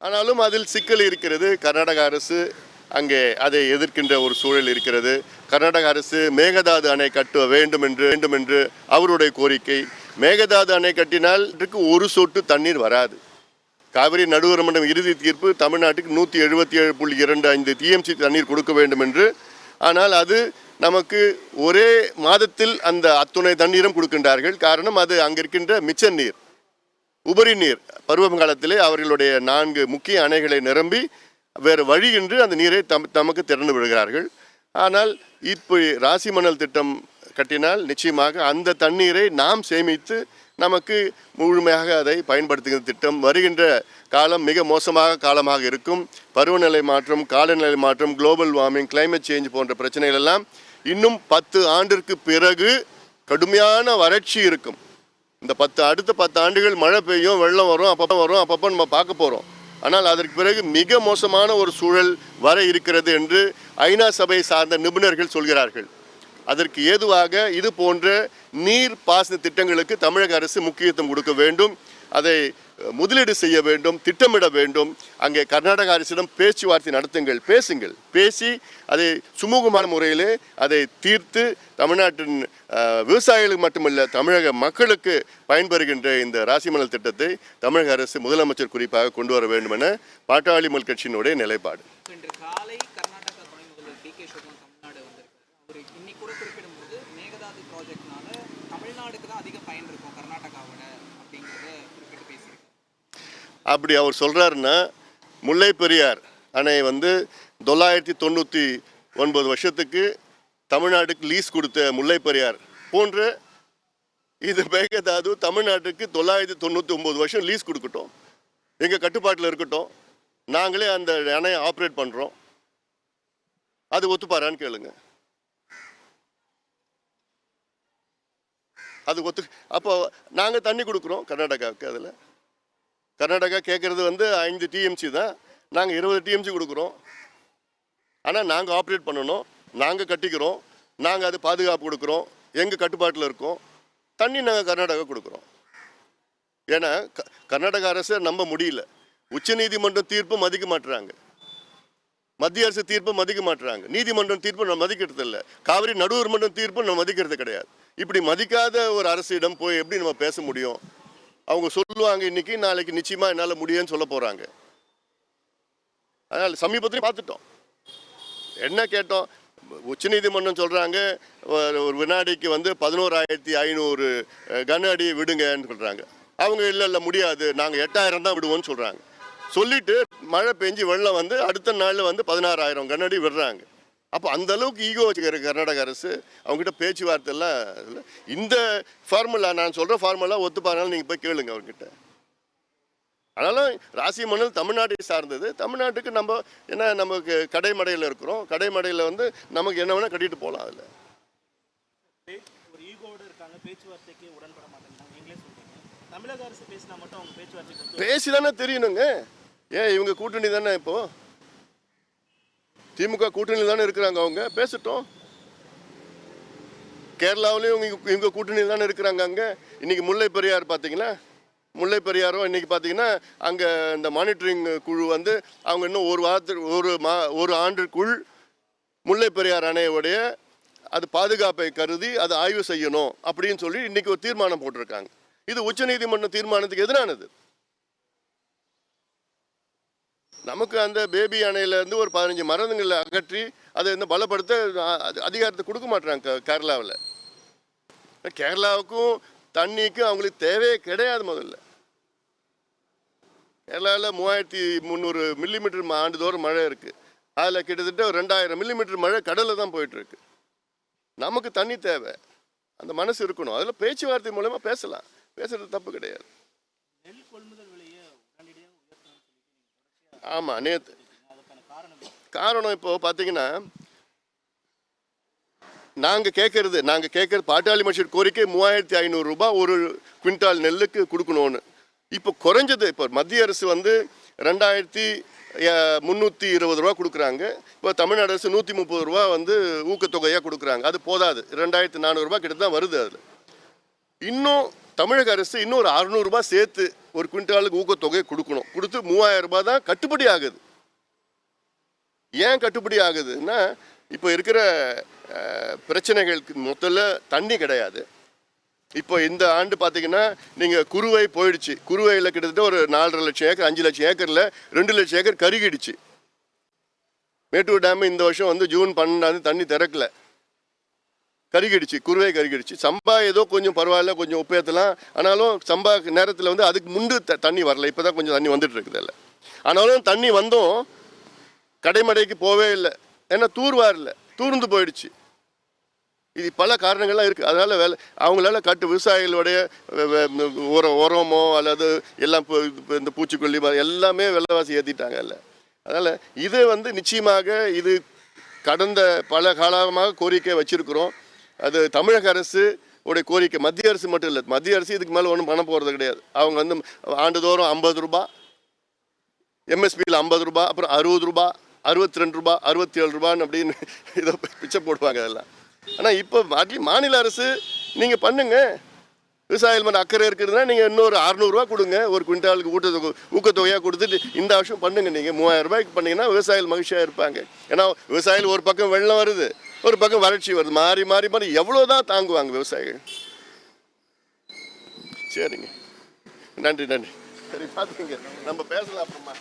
ஆனாலும் அதில் சிக்கல் இருக்கிறது. கர்நாடக அரசு அங்கே அதை எதிர்க்கின்ற ஒரு சூழல் இருக்கிறது. கர்நாடக அரசு மேகதாது அணை கட்ட வேண்டும் என்று அவருடைய கோரிக்கை. மேகதாது அணை கட்டினால் ஒரு சொட்டு தண்ணீர் வராது. காவிரி நடுவர் மன்றம் இறுதி தீர்ப்பு தமிழ்நாட்டுக்கு 177.25 டிஎம்சி தண்ணீர் கொடுக்க வேண்டும் என்று. ஆனால் அது நமக்கு ஒரே மாதத்தில் அந்த அத்துணை தண்ணீரும் கொடுக்கின்றார்கள். காரணம் அது அங்கே இருக்கின்ற மிச்ச நீர், உபரி நீர். பருவகாலத்திலே அவர்களுடைய 4 முக்கிய அணைகளை நிரம்பி வேறு வழியின்றி அந்த நீரை தமக்கு திறந்து விடுகிறார்கள். ஆனால் இப்போ ராசி மணல் திட்டம் கட்டினால் நிச்சயமாக அந்த தண்ணீரை நாம் சேமித்து நமக்கு முழுமையாக அதை பயன்படுத்துகிற திட்டம். வருகின்ற காலம் மிக மோசமாக காலமாக இருக்கும். பருவநிலை மாற்றம், காலநிலை மாற்றம், குளோபல் வார்மிங், கிளைமேட் சேஞ்ச் போன்ற பிரச்சனைகள் எல்லாம் இன்னும் 10 ஆண்டிற்கு பிறகு கடுமையான வறட்சி இருக்கும். இந்த அடுத்த 10 ஆண்டுகள் மழை பெய்யும், வெள்ளம் வரும், அப்பப்போ நம்ம பார்க்க போகிறோம். ஆனால் அதற்கு பிறகு மிக மோசமான ஒரு சூழல் வர இருக்கிறது என்று ஐநா சபை சார்ந்த நிபுணர்கள் சொல்கிறார்கள். அதற்கு ஏதுவாக இது போன்ற நீர் பாசன திட்டங்களுக்கு தமிழக அரசு முக்கியத்துவம் கொடுக்க வேண்டும். அதை முதலீடு செய்ய வேண்டும், திட்டமிட வேண்டும். அங்கே கர்நாடக அரசிடம் பேச்சுவார்த்தை நடத்துங்கள், பேசி அதை சுமூகமான முறையிலே அதை தீர்த்து தமிழ்நாட்டின் விவசாயிகளுக்கு மட்டுமல்ல தமிழக மக்களுக்கு பயன்பெறுகின்ற இந்த ராசி மணல் திட்டத்தை தமிழக அரசு முதலமைச்சர் குறிப்பாக கொண்டு வர வேண்டும் என பாட்டாளி மக்கள் கட்சியினுடைய நிலைப்பாடு. அப்படி அவர் சொல்கிறாருன்னா, முல்லை பெரியார் அணை 999 வருஷத்துக்கு தமிழ்நாட்டுக்கு லீஸ் கொடுத்த முல்லை பெரியார் போன்ற இந்த மேகதாது தமிழ்நாட்டுக்கு 999 வருஷம் லீஸ் கொடுக்கட்டும், எங்கள் கட்டுப்பாட்டில் இருக்கட்டும், நாங்களே அந்த அணையை ஆப்ரேட் பண்ணுறோம். அது ஒத்துப்பாரான்னு கேளுங்க. அது அப்போ நாங்கள் தண்ணி கொடுக்குறோம் கர்நாடகாவுக்கு. அதில் கர்நாடகா கேட்குறது 5 டிஎம்சி தான், நாங்கள் 20 டிஎம்சி கொடுக்குறோம். ஆனால் நாங்கள் ஆப்ரேட் பண்ணணும், நாங்கள் கட்டிக்கிறோம், நாங்கள் அது பாதுகாப்பு கொடுக்குறோம், எங்கள் கட்டுப்பாட்டில் இருக்கோம். தண்ணி நாங்கள் கர்நாடகா கொடுக்குறோம். ஏன்னா கர்நாடக அரசை நம்ப முடியல. உச்சநீதிமன்றம் தீர்ப்பு மதிக்க மாட்டுறாங்க, மத்திய அரசு தீர்ப்பு மதிக்க மாட்டுறாங்க, நீதிமன்றம் தீர்ப்பு நம்ம மதிக்கிறது இல்லை, காவிரி நடுவர் மன்றம் தீர்ப்பு நம்ம மதிக்கிறது கிடையாது. இப்படி மதிக்காத ஒரு அரசிடம் போய் எப்படி நம்ம பேச முடியும்? அவங்க சொல்லுவாங்க இன்னைக்கு, நாளைக்கு நிச்சயமா என்னால் முடியும்னு சொல்ல போறாங்க. அதனால் சமீபத்திலையும் பார்த்துட்டோம். என்ன கேட்டோம்? உச்சநீதிமன்றம் சொல்றாங்க ஒரு வினாடிக்கு 11,500 கன அடி விடுங்கன்னு சொல்றாங்க. அவங்க இல்லை முடியாது, நாங்கள் 8,000 தான் விடுவோம்னு சொல்றாங்க. சொல்லிட்டு மழை பெஞ்சு வெள்ளம் அடுத்த நாளில் 16,000 கன அடி விடுறாங்க. அப்போ அந்த அளவுக்கு ஈகோ வச்சுக்கிற கர்நாடக அரசு. அவங்ககிட்ட பேச்சுவார்த்தை எல்லாம் இல்லை. இந்த ஃபார்முலா நான் சொல்கிற ஃபார்முலா ஒத்துப்பாருனாலும் நீங்கள் போய் கேளுங்க அவர்கிட்ட. ஆனாலும் ராசி மணல் தமிழ்நாட்டை சார்ந்தது. தமிழ்நாட்டுக்கு நம்ம என்ன, நமக்கு கடைமடையில் இருக்கிறோம். கடைமடையில் நமக்கு என்ன வேணால் கட்டிட்டு போகலாம். அதில் பேசி தானே தெரியணுங்க. ஏன் இவங்க கூட்டணி தானே, இப்போ திமுக கூட்டணியில் தானே இருக்கிறாங்க. அவங்க பேசட்டும். கேரளாவிலையும் இவங்க கூட்டணியில் தானே இருக்கிறாங்க. அங்கே இன்னைக்கு முல்லை பெரியார் பார்த்தீங்கன்னா, முல்லை பெரியாரும் இன்னைக்கு பார்த்தீங்கன்னா அங்கே இந்த மானிட்டரிங் குழு அவங்க இன்னும் ஒரு ஆண்டுக்குள் முல்லை பெரியார் அணையோடைய அது பாதுகாப்பை கருதி அதை ஆய்வு செய்யணும் அப்படின்னு சொல்லி இன்னைக்கு ஒரு தீர்மானம் போட்டிருக்காங்க. இது உச்சநீதிமன்ற தீர்மானத்துக்கு எதிரானது. நமக்கு அந்த பேபி அணையிலேருந்து ஒரு 15 மரங்களை அகற்றி அதை பலப்படுத்த அதிகாரத்தை கொடுக்க மாட்டாங்க கேரளாவில். கேரளாவுக்கும் தண்ணிக்கும் அவங்களுக்கு தேவையே கிடையாது. முதல்ல கேரளாவில் 3,300 மில்லிமீட்டர் ஆண்டுதோறும் மழை இருக்குது. அதில் கிட்டத்தட்ட 2,000 மில்லிமீட்டர் மழை கடலில் தான் போயிட்டுருக்கு. நமக்கு தண்ணி தேவை, அந்த மனசு இருக்கணும். அதில் பேச்சுவார்த்தை மூலமாக பேசலாம், பேசுறது தப்பு கிடையாது. ஆமாம், நேற்று காரணம் இப்போ பார்த்தீங்கன்னா நாங்கள் கேட்குறது பாட்டாளி மக்கள் கோரிக்கை 3,500 ரூபாய் ஒரு குவிண்டால் நெல்லுக்கு கொடுக்கணும்னு. இப்போ குறைஞ்சது, இப்போ மத்திய அரசு 2,320 ரூபா கொடுக்குறாங்க. இப்போ தமிழ்நாடு அரசு 130 ரூபா ஊக்கத்தொகையாக கொடுக்குறாங்க. அது போதாது, 2,400 ரூபா கிட்ட தான் வருது. அதில் இன்னும் தமிழக அரசு இன்னொரு 600 ரூபாய் சேர்த்து ஒரு குவிண்டாலுக்கு ஊக்கத்தொகை கொடுக்கணும். கொடுத்து 3000 ரூபாய் தான் கட்டுப்படி ஆகுது. ஏன் கட்டுப்படி ஆகுதுன்னா இப்போ இருக்கிற பிரச்சனைகளுக்கு முதல்ல தண்ணி கிடையாது. இப்போ இந்த ஆண்டு பார்த்தீங்கன்னா நீங்கள் குறுவை போயிடுச்சு. குறுவையில் கிட்டத்தட்ட ஒரு 4.5 லட்சம் ஏக்கர் 5 லட்சம் ஏக்கரில் 2 லட்சம் ஏக்கர் கருகிடுச்சு. மேட்டூர் டேம் இந்த வருஷம் வந்து ஜூன் 12 தண்ணி திறக்கல, கருகிடுச்சு, குறுவை கருகிடுச்சு. சம்பா ஏதோ கொஞ்சம் பரவாயில்ல, கொஞ்சம் உப்பேற்றலாம். ஆனாலும் சம்பா நேரத்தில் வந்து அதுக்கு முன்பு தண்ணி வரல. இப்போ தான் கொஞ்சம் தண்ணி வந்துட்டு இருக்குது இல்லை. ஆனாலும் தண்ணி வந்தும் கடைமடைக்கு போவே இல்லை. ஏன்னா தூர்வாரில் தூர்ந்து போயிடுச்சு. இது பல காரணங்கள்லாம் இருக்குது. அதனால் அவங்களால விவசாயிகளுடைய உரமோ அல்லது எல்லாம் இந்த பூச்சிக்கொல்லி எல்லாமே விலைவாசி ஏற்றிட்டாங்க இல்லை. அதனால் இது வந்து நிச்சயமாக இது கடந்த பல காலமாக கோரிக்கை வச்சுருக்கிறோம். அது தமிழக அரசு உடைய கோரிக்கை. மத்திய அரசு மட்டும் இல்லை, மத்திய அரசு இதுக்கு மேலே ஒன்றும் பண்ண போகிறது கிடையாது. அவங்க வந்து ஆண்டுதோறும் 50 ரூபா, எம்எஸ்பியில் 50 ரூபா, அப்புறம் 60 ரூபா, 62 ரூபா, 67 ரூபான்னு அப்படின்னு இதை பிச்சை போடுவாங்க அதெல்லாம். ஆனால் இப்போ மாநில அரசு நீங்கள் பண்ணுங்க, விவசாயிகள் மேலே அக்கறை இருக்குதுன்னா நீங்கள் இன்னொரு 600 ரூபா கொடுங்க, ஒரு குவிண்டாலுக்கு ஊக்கத்தொகையாக கொடுத்துட்டு இந்த வருஷம் பண்ணுங்க. நீங்கள் 3000 ரூபாய்க்கு பண்ணிங்கன்னா விவசாயிகள் மகிழ்ச்சியாக இருப்பாங்க. ஏன்னா விவசாயிகள் ஒரு பக்கம் வெள்ளம் வருது, ஒரு பக்கம் வறட்சி வருது, மாறி மாறி மாறி எவ்வளோதான் தாங்குவாங்க விவசாயிகள். சரிங்க, நன்றி நன்றி. சரி பார்த்துங்க, நம்ம பேசலாம் அப்புறமா.